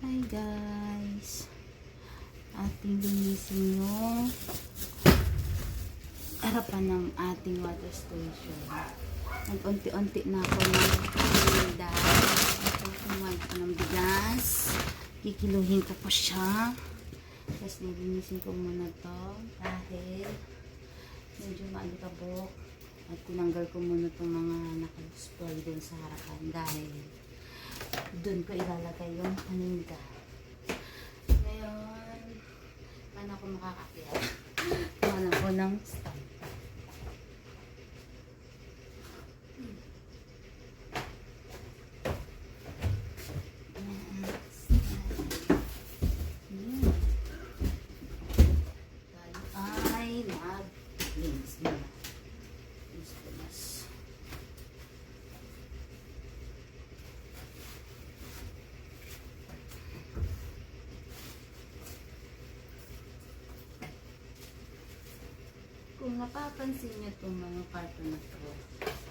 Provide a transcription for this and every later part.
Hi guys, ating linisin yung harapan ng ating water station. Nag-unti-unti na ako ng pinda. Kumuha ko ng bigas. Kikiluhin ko po siya. Tapos nilinisin ko muna to dahil medyo maalikabok. At tinanggal ko muna itong mga naka-display dun sa harapan dahil dun ko ilalagay yung paninda. Ngayon, paano ako makakakita? Kuha ko ng stamp. Ay, nag-links mo. Kung napapansin nyo itong mga karton na to,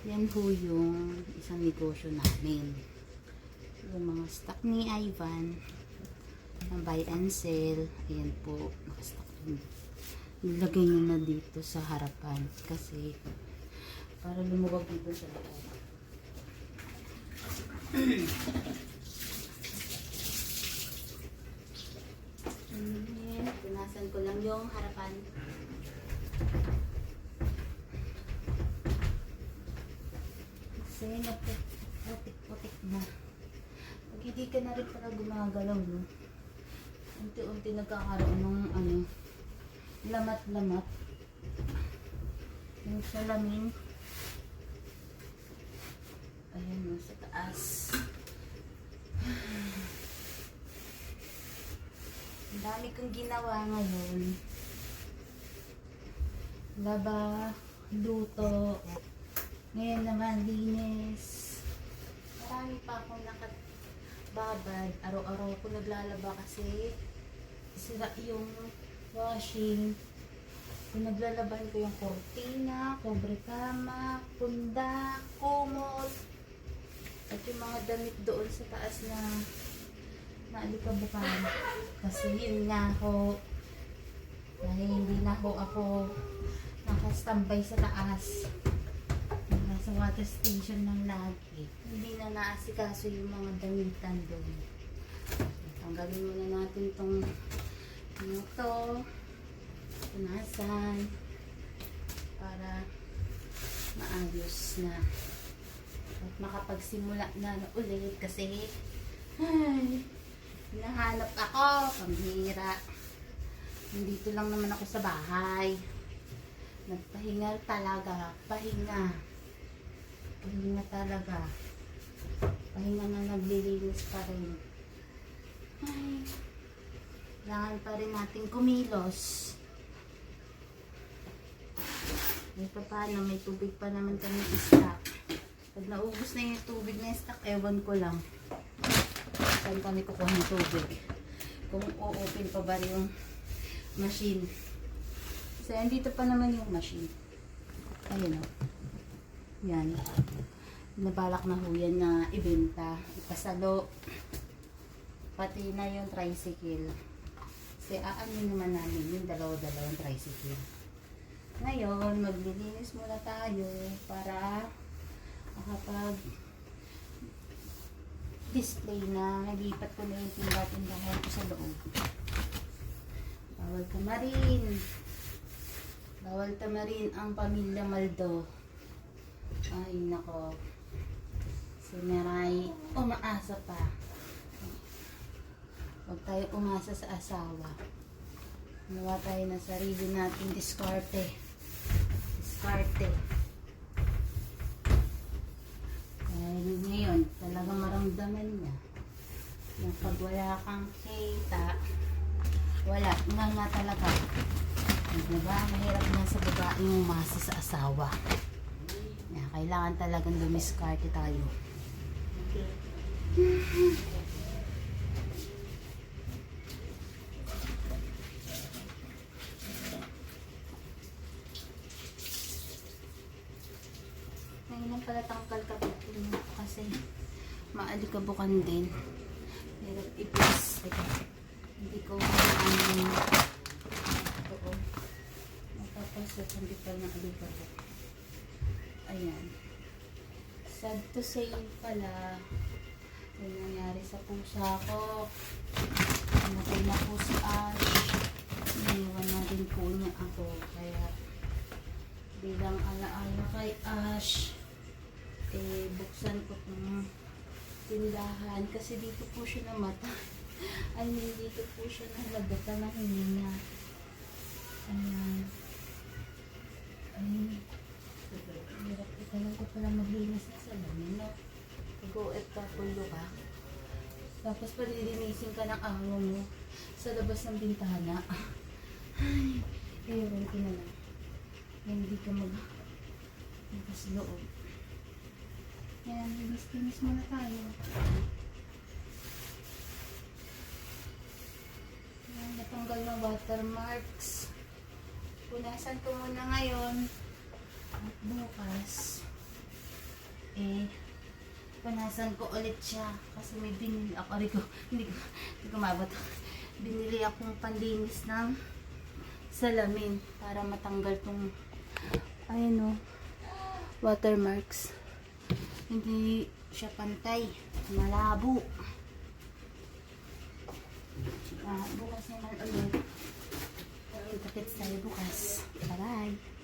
yan ho yung isang negosyo namin. Yung mga stock ni Ivan, na buy and sell, ayan po, nakastock yun. Nilagay nyo na dito sa harapan kasi para lumuwag dito sa loob. Punasan ko lang yung harapan. Kasi naputik-putik na. Pag hindi ka na rin pala gumagalaw, no? Unti-unti nagkakaroon ng lamat-lamat. Yung salamin. Ayan mo, sa taas. Ang dami kong ginawa ngayon. Laba, luto. Ngayon naman, linis. Marami pa akong nakababad. Araw-araw ko naglalaba kasi sira yung washing. Kung naglalaban ko yung kortina, cobre kama, punda, kumot, at yung mga damit doon sa taas na naalikabukan. Kasi yun nga ho, dahil hindi na ho ako nakastambay sa taas. Nasa water station ng lagi. Hindi na naasikaso yung mga damitan doon. Tanggalin muna natin itong to, punasan, para maayos na. At makapagsimula na ulit kasi ay, hinahanap ako, pambihira. Nandito lang naman ako sa bahay. Nagpahinga talaga, pahinga. Pahinga talaga. Pahinga na naglilinis pa rin. Ay, kailangan pa rin natin kumilos. May paano, may tubig pa naman kami stock. Pag naubos na yung tubig na stock, ewan ko lang. Saan kami kukuha ng tubig? Kung o-open pa ba yung machine. Kasi andito pa naman yung machine. Ayun o. Yan. Nabalak na ho yan na ibenta. Ipasalo. Pati na yung tricycle. Kasi aanin naman namin yung dalawa-dalawang tricycle. Ngayon, maglilinis muna tayo para makapag display na. Nalipat ko na yung tindahan ko sa loob. Bawal tamarin. Bawal tamarin ang pamilya Maldo. Ay, nako. Si Meray, umaasa pa. Huwag tayo umasa sa asawa. Nawa tayo na sarili natin diskarte. Diskarte. Dahil ngayon, talagang maramdaman niya na pag wala kang kita, wala nga talaga. Diba? Mahirap na sa babaeng umasa sa asawa. Kailangan talagang dumiskarte tayo. Okay. Ngayon pala tangkal ka kasi maalikabukan din. Hirap ipis. tipal ng aligato. Ayan. Sad to say pala, yung nangyari sa pusa ko. Namatay na po si Ash. Iniwan na din po niya ako. Kaya, bilang alaala kay Ash, buksan ko itong tindahan. Kasi dito po siya namatay. I mean, dito po siya nalagatan ng hininga. Ayan. Ay, hirap ko talaga pala maglinis na salamin, no? Go-OFW ka. Tapos palilinisin ka ng amo mo sa labas ng bintana. Ay, ewan ko na lang. Hindi ka magpas loob. Ayan, linis-linis muna tayo. Ayan, natanggal ng watermarks. Punasan ko muna ngayon. At bukas, punasan ko ulit siya. Kasi may binili ako. Hindi ko mabot. Binili akong panlinis ng salamin para matanggal tong ayun o, watermarks. Hindi siya pantay. Malabo. Bukas naman ulit. Takit tayo bukas. Bye-bye.